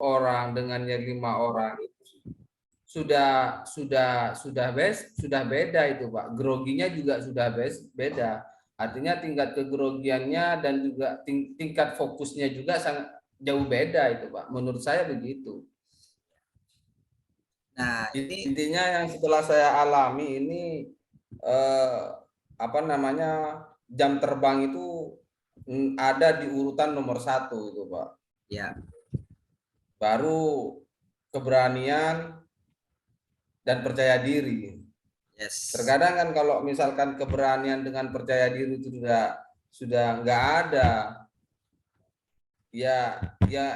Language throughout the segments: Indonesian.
orang dengannya 5 orang sudah beda itu Pak. Groginya juga sudah beda. Artinya tingkat kegrogiannya dan juga tingkat fokusnya juga sangat jauh beda itu Pak. Menurut saya begitu. Nah, ini Intinya yang setelah saya alami ini eh, apa namanya, jam terbang itu ada di urutan nomor 1 itu Pak. ya, Baru keberanian dan percaya diri. yes. Terkadang kan kalau misalkan keberanian dengan percaya diri itu sudah nggak ada, ya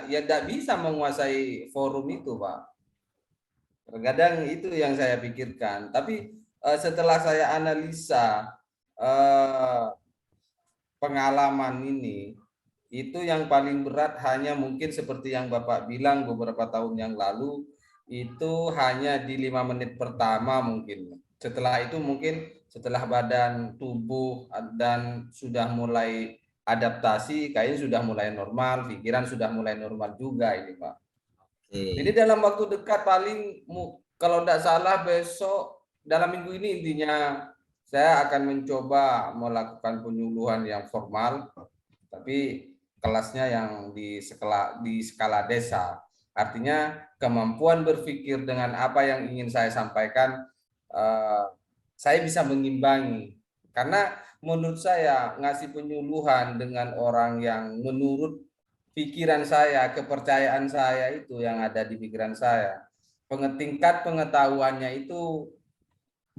tidak bisa menguasai forum itu Pak. Terkadang itu yang saya pikirkan. Tapi setelah saya analisa eh, pengalaman ini, itu yang paling berat hanya mungkin seperti yang Bapak bilang beberapa tahun yang lalu, itu hanya di 5 menit pertama mungkin. Setelah itu mungkin setelah badan tubuh dan sudah mulai adaptasi, kayaknya sudah mulai normal, pikiran sudah mulai normal juga ini Pak. Jadi Oke. dalam waktu dekat paling kalau tidak salah besok dalam minggu ini intinya saya akan mencoba melakukan penyuluhan yang formal, tapi kelasnya yang di skala desa. Artinya kemampuan berpikir dengan apa yang ingin saya sampaikan, eh, saya bisa mengimbangi. Karena menurut saya ngasih penyuluhan dengan orang yang menurut pikiran saya, kepercayaan saya itu yang ada di pikiran saya. Tingkat pengetahuannya itu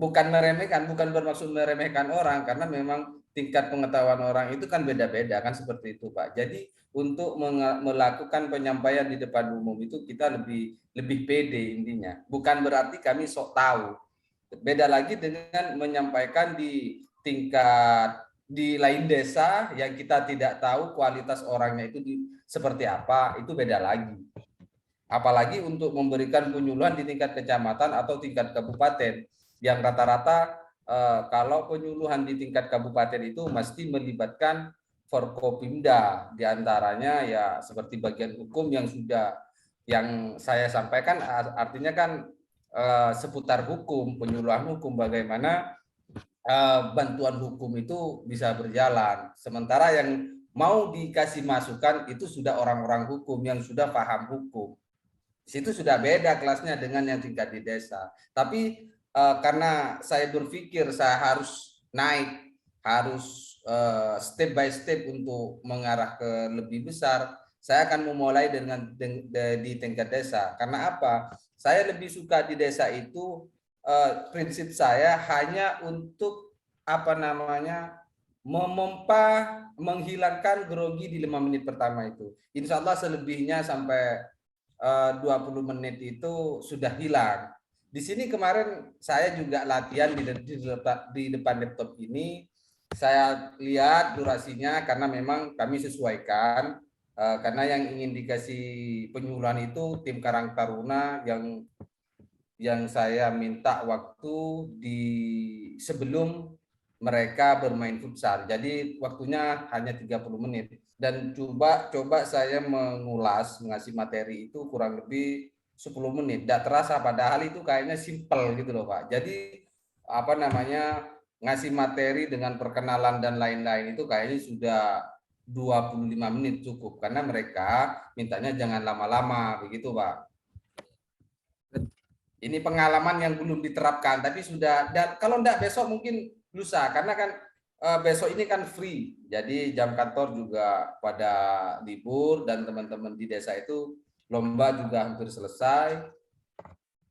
bukan meremehkan, bukan bermaksud meremehkan orang, karena memang tingkat pengetahuan orang itu kan beda-beda kan seperti itu Pak. Jadi untuk melakukan penyampaian di depan umum itu kita lebih lebih pede intinya. Bukan berarti kami sok tahu. Beda lagi dengan menyampaikan di tingkat di lain desa yang kita tidak tahu kualitas orangnya itu seperti apa, itu beda lagi. Apalagi untuk memberikan penyuluhan di tingkat kecamatan atau tingkat kabupaten yang rata-rata kalau penyuluhan di tingkat kabupaten itu mesti melibatkan Forkopimda, diantaranya ya seperti bagian hukum yang saya sampaikan, artinya kan seputar hukum, penyuluhan hukum, bagaimana bantuan hukum itu bisa berjalan. Sementara yang mau dikasih masukan itu sudah orang-orang hukum yang sudah paham hukum. Di situ sudah beda kelasnya dengan yang tingkat di desa. Tapi karena saya berpikir saya harus naik, harus step by step untuk mengarah ke lebih besar, saya akan memulai di tingkat desa. Karena apa? Saya lebih suka di desa itu, prinsip saya hanya untuk apa namanya, memompa, menghilangkan grogi di 5 menit pertama itu. Insya Allah selebihnya sampai 20 menit itu sudah hilang. Di sini kemarin saya juga latihan di depan laptop ini. Saya lihat durasinya karena memang kami sesuaikan, karena yang ingin dikasih penyuluhan itu tim Karang Taruna yang saya minta waktu di sebelum mereka bermain futsal. Jadi waktunya hanya 30 menit dan coba saya ngasih materi itu kurang lebih 10 menit. Tidak terasa padahal itu kayaknya simpel gitu loh Pak. Jadi apa namanya, ngasih materi dengan perkenalan dan lain-lain itu kayaknya sudah 25 menit cukup karena mereka mintanya jangan lama-lama begitu Pak. Ini pengalaman yang belum diterapkan, tapi sudah. Dan kalau enggak besok mungkin lusa, karena kan besok ini kan free. Jadi jam kantor juga pada libur dan teman-teman di desa itu lomba juga hampir selesai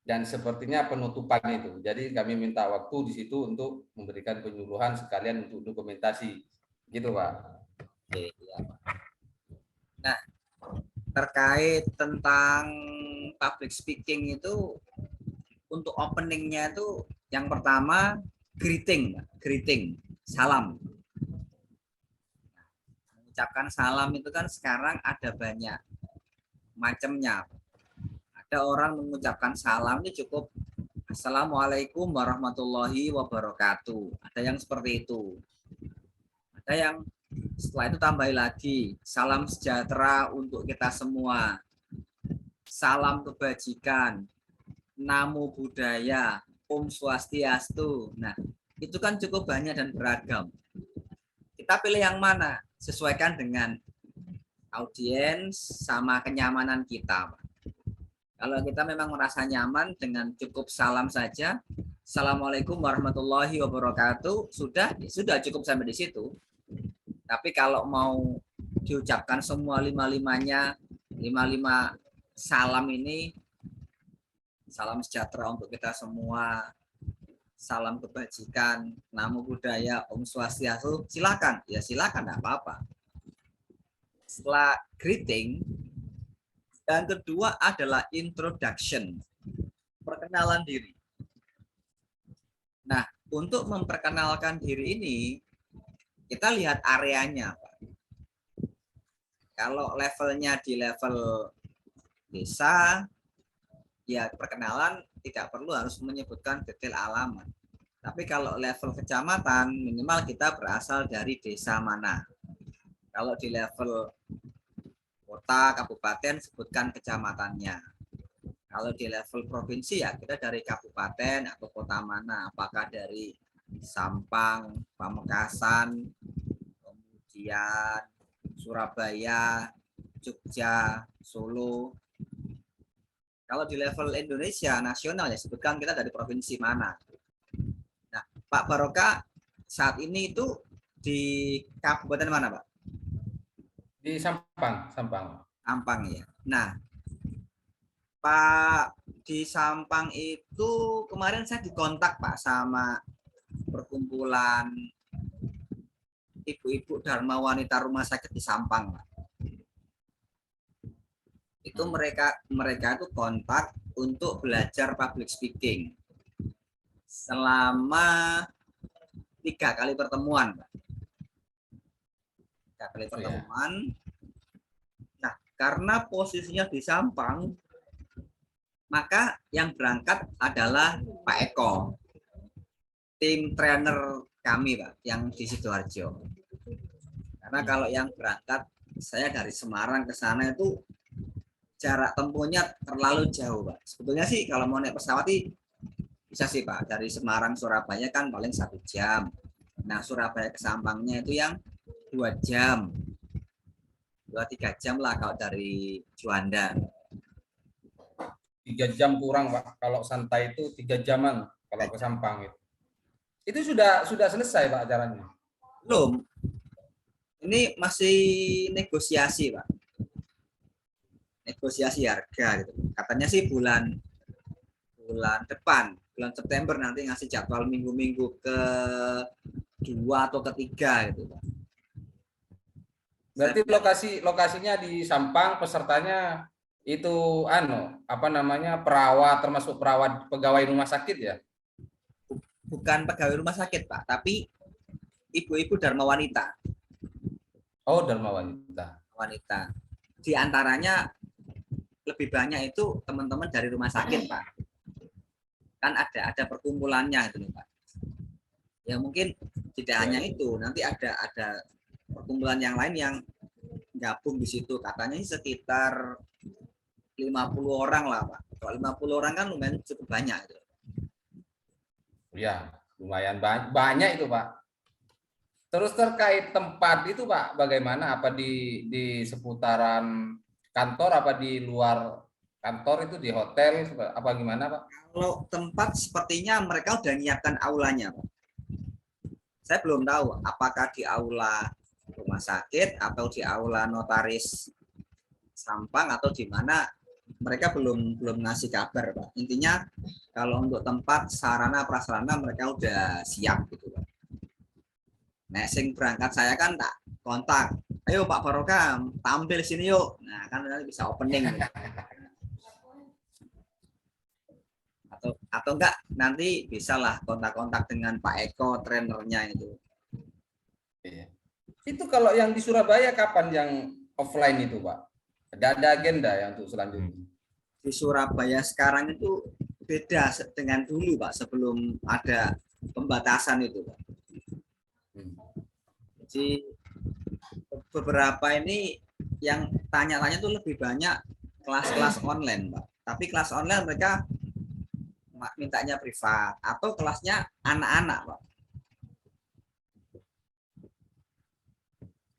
dan sepertinya penutupan itu. Jadi kami minta waktu di situ untuk memberikan penyuluhan sekalian untuk dokumentasi. Gitu, Pak. Oke, ya. Nah, terkait tentang public speaking itu untuk openingnya itu yang pertama greeting, salam. Mengucapkan salam itu kan sekarang ada banyak macamnya. Ada orang mengucapkan salam itu cukup Assalamualaikum warahmatullahi wabarakatuh. Ada yang seperti itu. Ada yang setelah itu tambah lagi salam sejahtera untuk kita semua. salam kebajikan, namo buddhaya, Om Swastiastu. Nah, itu kan cukup banyak dan beragam. Kita pilih yang mana? Sesuaikan dengan audiens sama kenyamanan kita. Kalau kita memang merasa nyaman dengan cukup salam saja, Assalamualaikum warahmatullahi wabarakatuh, sudah cukup sampai di situ. Tapi kalau mau diucapkan semua lima-lima salam ini, salam sejahtera untuk kita semua, salam kebajikan, namo buddhaya, Om Swastiastu, silakan. Ya silakan, enggak apa-apa. Setelah greeting, yang kedua adalah introduction, perkenalan diri. Nah, untuk memperkenalkan diri ini, kita lihat areanya, Pak. Kalau levelnya di level desa, ya perkenalan tidak perlu harus menyebutkan detail alamat. Tapi kalau level kecamatan, minimal kita berasal dari desa mana. Kalau di level kota, kabupaten, sebutkan kecamatannya. Kalau di level provinsi, ya kita dari kabupaten atau kota mana. Apakah dari Sampang, Pamekasan, kemudian Surabaya, Jogja, Solo. Kalau di level Indonesia nasional, ya sebutkan kita dari provinsi mana. Nah, Pak Barokah saat ini itu di kabupaten mana, Pak? Di Sampang. Sampang ya. Nah, Pak, di Sampang itu kemarin saya dikontak Pak sama perkumpulan ibu-ibu Dharma Wanita Rumah Sakit di Sampang, Pak. Itu mereka itu kontak untuk belajar public speaking selama 3 kali pertemuan, Pak. 3 kali pertemuan. Nah, karena posisinya di Sampang, maka yang berangkat adalah Pak Eko, tim trainer kami, Pak, yang di Sidoarjo. Karena kalau yang berangkat, saya dari Semarang ke sana itu jarak tempuhnya terlalu jauh, Pak. Sebetulnya sih kalau mau naik pesawat bisa sih, Pak. Dari Semarang Surabaya kan paling 1 jam. Nah, Surabaya ke Sampangnya itu yang 2 jam. 2-3 jam lah kalau dari Juanda. 3 jam kurang, Pak. Kalau santai itu 3 jaman kalau ke Sampang itu. Itu sudah selesai, Pak, acaranya? Belum. Ini masih negosiasi, Pak. Negosiasi harga gitu. Katanya sih bulan depan, bulan September nanti ngasih jadwal minggu-minggu ke 2 atau ketiga gitu, Pak. Berarti lokasinya di Sampang, pesertanya itu perawat, termasuk perawat pegawai rumah sakit ya? Bukan pegawai rumah sakit, Pak, tapi ibu-ibu Dharma Wanita. Oh, Dharma Wanita. Di antaranya lebih banyak itu teman-teman dari rumah sakit, Pak. Kan ada perkumpulannya itu, Pak. Ya mungkin tidak hanya itu, nanti ada perkumpulan yang lain yang gabung di situ. Katanya sekitar 50 orang lah, Pak. Kalau 50 orang kan lumayan cukup banyak itu. Ya, lumayan banyak itu, Pak. Terus terkait tempat itu, Pak, bagaimana? Apa di seputaran kantor, apa di luar kantor itu, di hotel, apa gimana, Pak? Kalau tempat sepertinya mereka udah nyiapkan aulanya, Pak. Saya belum tahu apakah di aula rumah sakit atau di aula notaris Sampang atau di mana, mereka belum ngasih kabar, Pak. Intinya kalau untuk tempat, sarana prasarana mereka udah siap gitu, Pak. Nah, sing berangkat saya kan tak kontak, ayo Pak Barokah tampil sini yuk. Nah, kan nanti bisa opening. Atau enggak nanti bisalah kontak-kontak dengan Pak Eko trainernya itu. Itu kalau yang di Surabaya kapan yang offline itu, Pak? Ada agenda ya untuk selanjutnya? Di Surabaya sekarang itu beda dengan dulu, Pak, sebelum ada pembatasan itu, Pak. Jadi beberapa ini yang tanya-tanya itu lebih banyak kelas-kelas online, Pak. Tapi kelas online mereka mintanya privat atau kelasnya anak-anak, Pak.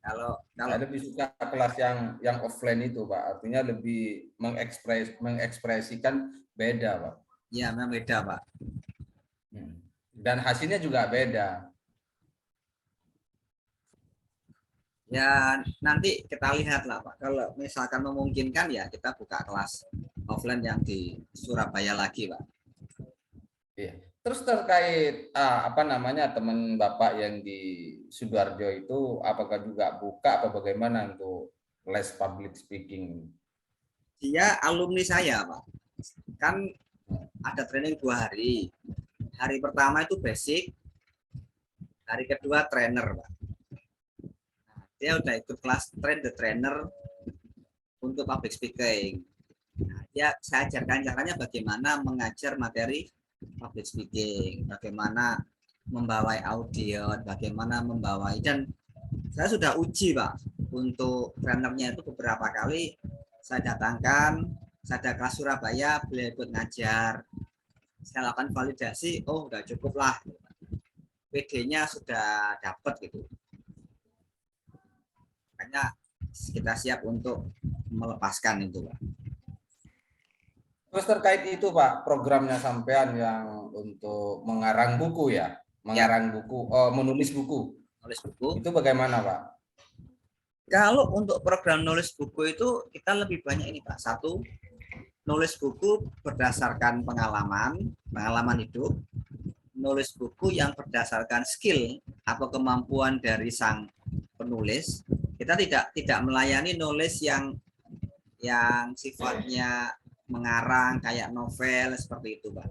Kalau Saya lebih suka kelas yang offline itu, Pak. Artinya lebih mengekspresikan beda, Pak. ya memang beda, Pak. Dan hasilnya juga beda. Ya nanti kita lihat lah, Pak. Kalau misalkan memungkinkan ya kita buka kelas offline yang di Surabaya lagi, Pak. Iya. Terus terkait apa namanya teman Bapak yang di Sidoarjo itu, apakah juga buka apa bagaimana untuk les public speaking? Dia alumni saya, Pak. Kan ada training 2 hari. Hari pertama itu basic, hari kedua trainer, Pak. Nah, dia udah ikut kelas train the trainer untuk public speaking. Nah, saya ajarkan caranya bagaimana mengajar materi public speaking, bagaimana membawai audio, bagaimana membawai, dan saya sudah uji, Pak, untuk trainernya itu beberapa kali saya datangkan, saya ada kelas Surabaya, beliau ikut ngajar, saya lakukan validasi, oh udah cukup lah, PD-nya sudah dapat gitu, makanya kita siap untuk melepaskan itu, Pak. Terus terkait itu Pak, programnya sampean yang untuk mengarang buku ya, mengarang buku, menulis buku, Nulis buku. itu bagaimana Pak? Kalau untuk program nulis buku itu kita lebih banyak ini, Pak. Satu, nulis buku berdasarkan pengalaman hidup, nulis buku yang berdasarkan skill atau kemampuan dari sang penulis. Kita tidak melayani nulis yang sifatnya mengarang kayak novel seperti itu, Pak.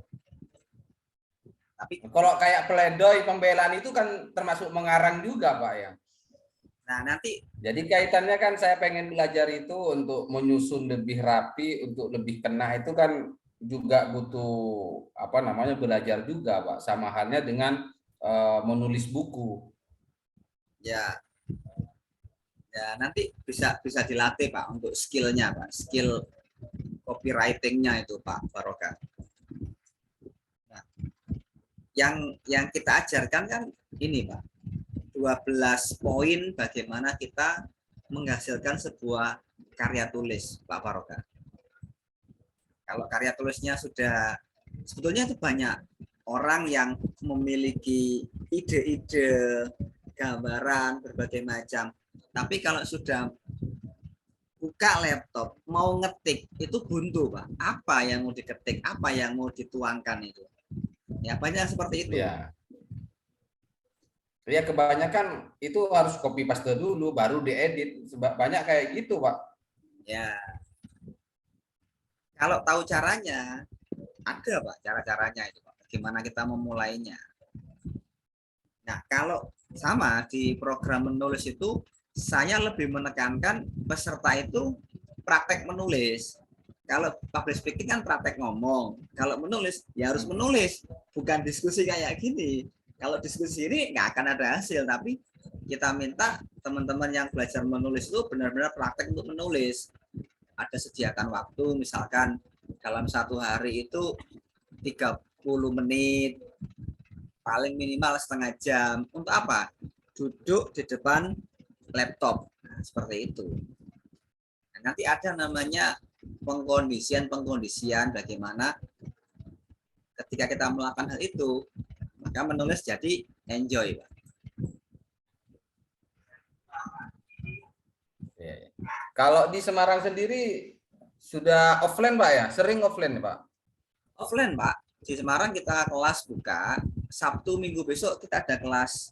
Tapi kalau kayak pledoi pembelaan itu kan termasuk mengarang juga Pak ya. Nah, nanti jadi kaitannya kan saya pengen belajar itu untuk menyusun lebih rapi, untuk lebih kena itu kan juga butuh apa namanya belajar juga Pak. Sama halnya dengan menulis buku. Ya nanti bisa dilatih Pak untuk skillnya, Pak, skill copywritingnya itu Pak Barokah. Nah, yang kita ajarkan kan ini Pak, 12 poin bagaimana kita menghasilkan sebuah karya tulis Pak Barokah. Kalau karya tulisnya sudah, sebetulnya itu banyak orang yang memiliki ide-ide, gambaran berbagai macam, tapi kalau sudah buka laptop mau ngetik itu buntu, Pak. Apa yang mau diketik, apa yang mau dituangkan itu, ya banyak seperti itu. Ya kebanyakan itu harus copy paste dulu baru diedit, banyak kayak gitu Pak. Ya kalau tahu caranya ada Pak, cara-caranya itu Pak, bagaimana kita memulainya. Nah kalau sama di program menulis itu saya lebih menekankan peserta itu praktek menulis. Kalau public speaking kan praktek ngomong. Kalau menulis ya harus menulis, bukan diskusi kayak gini. Kalau diskusi ini nggak akan ada hasil, tapi kita minta teman-teman yang belajar menulis itu benar-benar praktek untuk menulis. Ada sediakan waktu, misalkan dalam 1 hari itu 30 menit, paling minimal setengah jam. Untuk apa? Duduk di depan laptop, nah, seperti itu. Nah, nanti ada namanya pengkondisian bagaimana ketika kita melakukan hal itu, maka menulis jadi enjoy, Pak. Kalau di Semarang sendiri sudah offline Pak ya? Sering offline Pak? Offline Pak. Di Semarang kita kelas buka, Sabtu Minggu besok kita ada kelas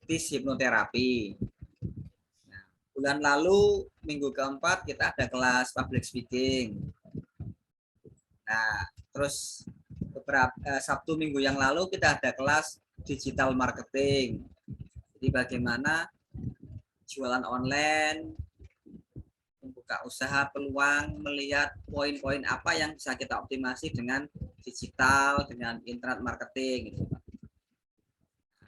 hipnoterapi. Nah, bulan lalu minggu keempat kita ada kelas public speaking. Nah, terus beberapa Sabtu Minggu yang lalu kita ada kelas digital marketing. Jadi bagaimana jualan online, membuka usaha, peluang, melihat poin-poin apa yang bisa kita optimasi dengan digital, dengan internet marketing gitu, Pak.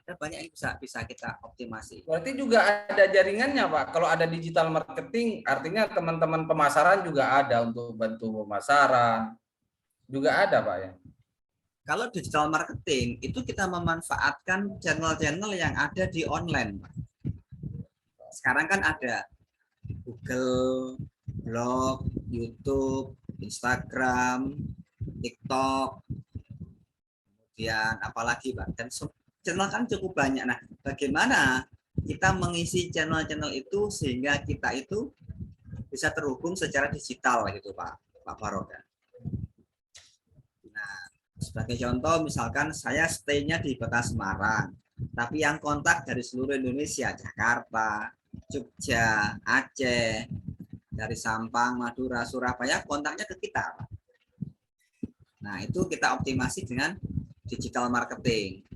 Ada banyak yang bisa kita optimasi. Berarti juga ada jaringannya, Pak. Kalau ada digital marketing, artinya teman-teman pemasaran juga ada untuk bantu pemasaran. Juga ada, Pak ya. Kalau digital marketing itu kita memanfaatkan channel-channel yang ada di online, Pak. Sekarang kan ada Google, blog, YouTube, Instagram, TikTok, kemudian apalagi Pak. Dan channel kan cukup banyak. Nah, bagaimana kita mengisi channel-channel itu sehingga kita itu bisa terhubung secara digital gitu Pak Farouk. Nah, sebagai contoh misalkan saya stay-nya di Kota Semarang, tapi yang kontak dari seluruh Indonesia, Jakarta, Jogja, Aceh, dari Sampang, Madura, Surabaya, kontaknya ke kita. Nah, itu kita optimasi dengan digital marketing.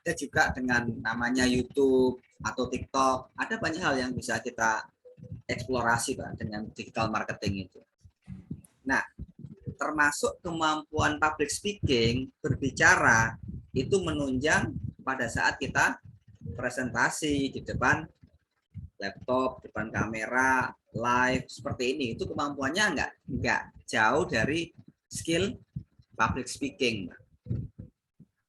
Ada juga dengan namanya YouTube atau TikTok. Ada banyak hal yang bisa kita eksplorasi Pak, dengan digital marketing itu. Nah, termasuk kemampuan public speaking, berbicara, itu menunjang pada saat kita presentasi di depan laptop, depan kamera, live seperti ini. Itu kemampuannya enggak jauh dari skill public speaking.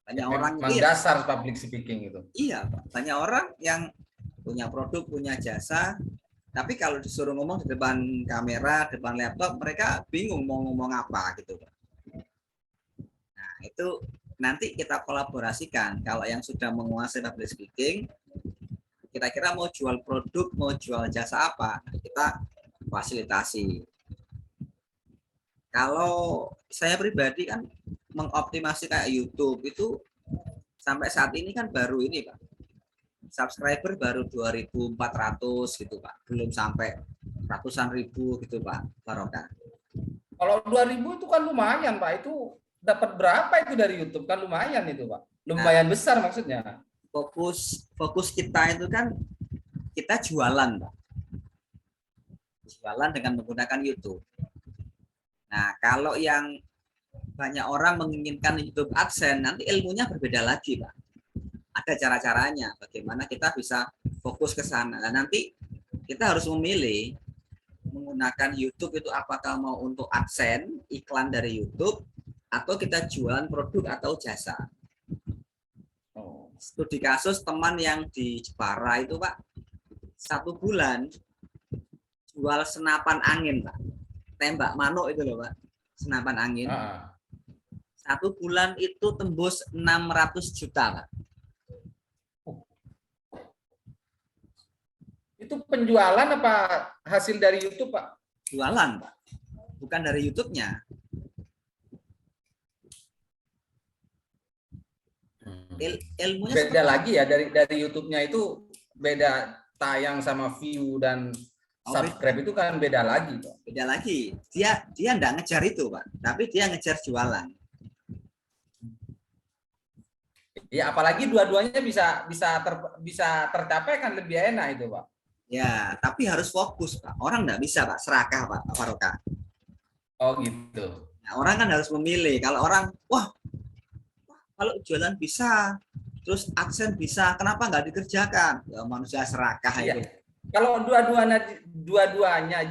Banyak orang dasar public speaking itu. Iya, Pak. Banyak orang yang punya produk, punya jasa, tapi kalau disuruh ngomong di depan kamera, depan laptop, mereka bingung mau ngomong apa gitu, Pak. Nah, itu nanti kita kolaborasikan. Kalau yang sudah menguasai public speaking, kira-kira mau jual produk, mau jual jasa apa, kita fasilitasi. Kalau saya pribadi kan mengoptimasi kayak YouTube itu sampai saat ini kan baru ini Pak. Subscriber baru 2.400 gitu Pak. Belum sampai ratusan ribu gitu Pak Barokah. Kalau 2.000 itu kan lumayan Pak. Itu dapat berapa itu dari YouTube? Kan lumayan itu Pak. Lumayan besar maksudnya. Fokus kita itu kan kita jualan Pak. Jualan dengan menggunakan YouTube. Nah, kalau yang banyak orang menginginkan YouTube AdSense, nanti ilmunya berbeda lagi, Pak. Ada cara-caranya, bagaimana kita bisa fokus ke sana. Nah, nanti kita harus memilih menggunakan YouTube itu apakah mau untuk AdSense, iklan dari YouTube, atau kita jualan produk atau jasa. Studi kasus teman yang di Jepara itu, Pak, 1 bulan jual senapan angin, Pak. Tembak manuk itu loh Pak, senapan angin. 1 bulan itu tembus 600 juta Pak. Itu penjualan apa hasil dari YouTube Pak? Jualan Pak, bukan dari YouTube-nya. Ilmunya beda lagi ya dari YouTube-nya itu beda tayang sama view dan subscribe itu kan beda lagi Pak. Beda lagi. Dia enggak ngejar itu, Pak, tapi dia ngejar jualan. Ya apalagi dua-duanya bisa tercapai kan lebih enak itu, Pak. Ya, tapi harus fokus, Pak. Orang enggak bisa, Pak, serakah, Pak Farokah. Oh, gitu. Nah, orang kan harus memilih. Kalau orang, wah kalau jualan bisa, terus AdSense bisa, kenapa enggak dikerjakan? Ya manusia serakah itu. Kalau dua-duanya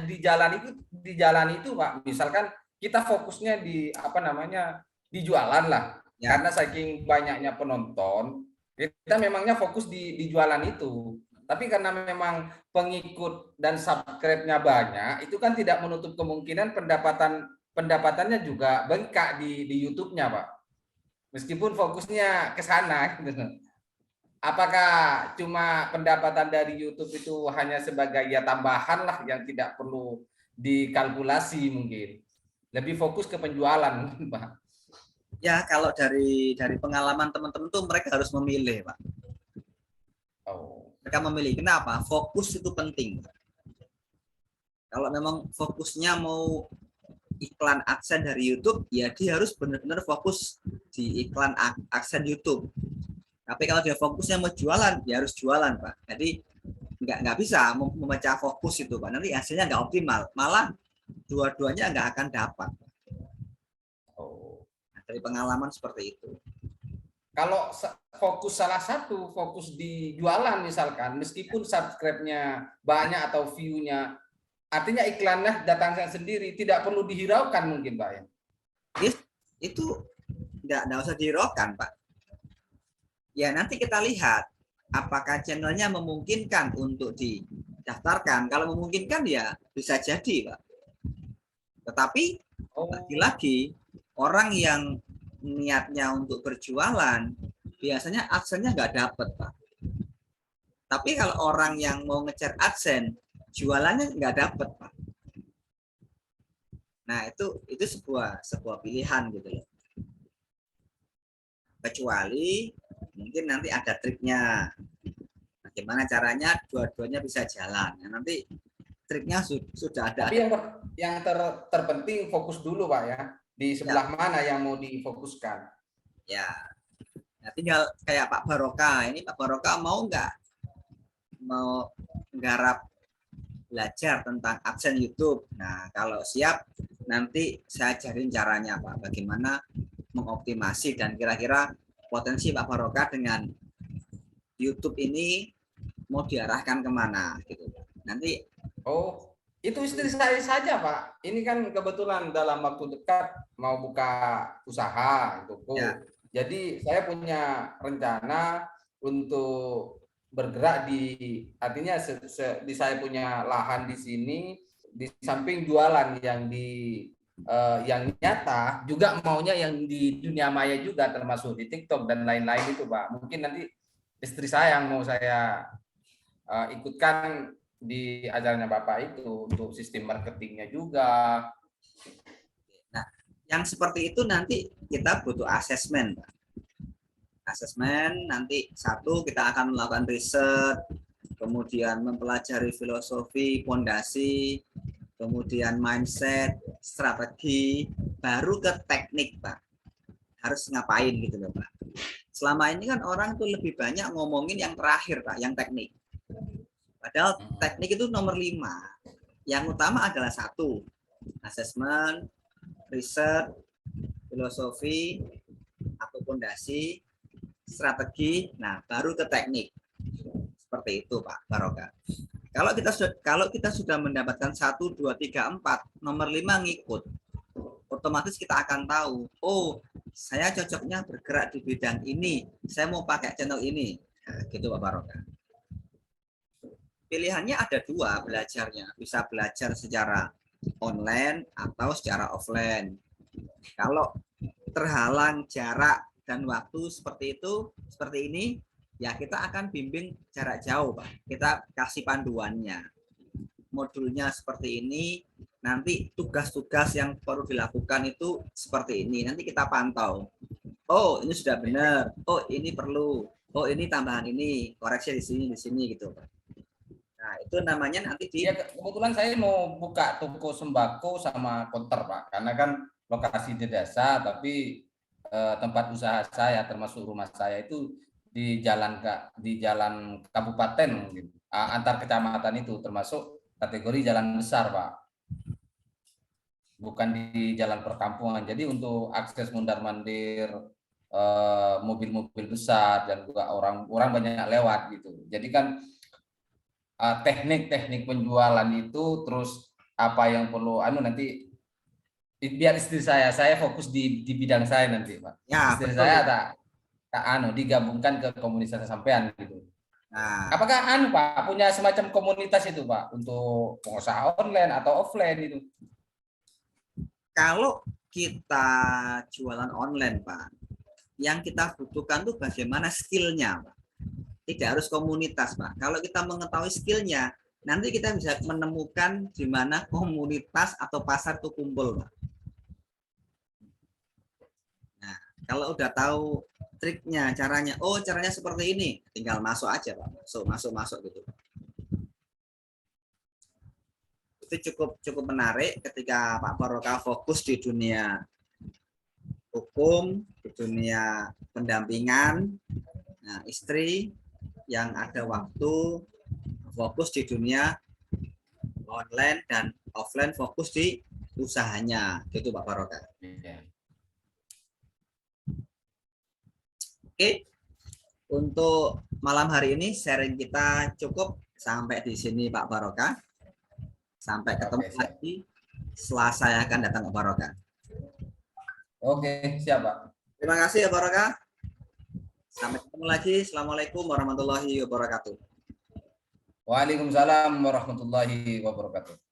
di jalan itu Pak, misalkan kita fokusnya di di jualan lah. Ya. Karena saking banyaknya penonton, kita memangnya fokus di jualan itu. Tapi karena memang pengikut dan subscribe-nya banyak, itu kan tidak menutup kemungkinan pendapatannya juga bengkak di YouTube-nya, Pak. Meskipun fokusnya ke sana gitu. Apakah cuma pendapatan dari YouTube itu hanya sebagai tambahan lah yang tidak perlu dikalkulasi mungkin. Lebih fokus ke penjualan, Pak. Ya, kalau dari pengalaman teman-teman tuh mereka harus memilih, Pak. Oh. Mereka memilih. Kenapa? Fokus itu penting. Kalau memang fokusnya mau iklan AdSense dari YouTube, ya dia harus benar-benar fokus di iklan AdSense YouTube. Tapi kalau dia fokusnya mau jualan, ya harus jualan, Pak. Jadi nggak bisa memecah fokus itu, Pak. Nanti hasilnya nggak optimal. Malah dua-duanya nggak akan dapat. Oh. Nah, dari pengalaman seperti itu. kalau fokus salah satu, fokus di jualan misalkan, meskipun subscribe-nya banyak atau view-nya, artinya iklannya datangnya sendiri, tidak perlu dihiraukan mungkin Pak ya. Itu nggak usah dihiraukan Pak. Ya nanti kita lihat apakah channelnya memungkinkan untuk didaftarkan. Kalau memungkinkan ya bisa jadi Pak. Tetapi lagi-lagi orang yang niatnya untuk berjualan biasanya adsense-nya nggak dapet Pak. Tapi kalau orang yang mau ngejar adsense jualannya nggak dapet Pak. Nah itu sebuah pilihan gitu loh. Kecuali mungkin nanti ada triknya. Bagaimana caranya dua-duanya bisa jalan. Nah, nanti triknya sudah ada. Tapi yang terpenting fokus dulu Pak ya. Di sebelah mana yang mau difokuskan. Ya. Nah, tinggal kayak Pak Barokah. Ini Pak Barokah mau nggak? Mau nggarap belajar tentang AdSense YouTube. Nah, kalau siap nanti saya ajarin caranya Pak. Bagaimana mengoptimasi dan kira-kira potensi Pak Barokah dengan YouTube ini mau diarahkan kemana gitu. Nanti itu istri saya saja Pak. Ini kan kebetulan dalam waktu dekat mau buka usaha itu. Ya. Jadi saya punya rencana untuk bergerak artinya di saya punya lahan di sini, di samping jualan yang nyata, juga maunya yang di dunia maya juga, termasuk di TikTok dan lain-lain itu Pak. Mungkin nanti istri saya yang mau saya ikutkan di acaranya Bapak itu untuk sistem marketingnya juga. Nah, yang seperti itu nanti kita butuh asesmen. Asesmen nanti satu kita akan melakukan riset, kemudian mempelajari filosofi, fondasi, kemudian mindset, strategi, baru ke teknik Pak. Harus ngapain gitu loh Pak. Selama ini kan orang tuh lebih banyak ngomongin yang terakhir Pak, yang teknik. Padahal teknik itu nomor 5. Yang utama adalah 1, asesmen, riset, filosofi, atau fondasi, strategi, nah baru ke teknik. Seperti itu Pak Barokah. Kalau kita sudah mendapatkan 1, 2, 3, 4, nomor 5 ngikut, otomatis kita akan tahu, oh saya cocoknya bergerak di bidang ini, saya mau pakai channel ini, nah, gitu Pak Barokah. Pilihannya ada 2 belajarnya, bisa belajar secara online atau secara offline. Kalau terhalang jarak dan waktu seperti ini, ya kita akan bimbing jarak jauh Pak. Kita kasih panduannya. Modulnya seperti ini, nanti tugas-tugas yang perlu dilakukan itu seperti ini. Nanti kita pantau. Oh, ini sudah benar. Oh, ini perlu. Oh, ini tambahan ini, koreksi di sini gitu Pak. Nah, itu namanya nanti Ya, kebetulan saya mau buka toko sembako sama konter Pak, karena kan lokasi di desa, tapi tempat usaha saya termasuk rumah saya itu di jalan kabupaten mungkin, antar kecamatan itu termasuk kategori jalan besar Pak, bukan di jalan perkampungan. Jadi untuk akses mondar-mandir mobil-mobil besar dan juga orang banyak lewat gitu. Jadi kan teknik-teknik penjualan itu, terus apa yang perlu nanti biar istri saya fokus di bidang saya nanti Pak. Ya, Istri betul. saya digabungkan ke komunitas sampean gitu. Nah, apakah Pak punya semacam komunitas itu Pak untuk pengusaha online atau offline itu? Kalau kita jualan online Pak, yang kita butuhkan tuh bagaimana skillnya Pak. Tidak harus komunitas Pak. Kalau kita mengetahui skillnya, nanti kita bisa menemukan di mana komunitas atau pasar itu kumpul Pak. Nah, kalau udah tahu triknya, caranya, oh caranya seperti ini, tinggal masuk aja Pak. Masuk gitu. Itu cukup menarik ketika Pak Barokah fokus di dunia hukum, di dunia pendampingan. Nah, istri yang ada waktu fokus di dunia online dan offline, fokus di usahanya, gitu Pak Barokah. Oke, untuk malam hari ini sharing kita cukup sampai di sini Pak Barokah. Sampai ketemu Oke, siap. lagi Selasa yang akan datang Pak Barokah. Oke, siap Pak. Terima kasih ya Barokah. Sampai ketemu lagi. Assalamualaikum warahmatullahi wabarakatuh. Waalaikumsalam warahmatullahi wabarakatuh.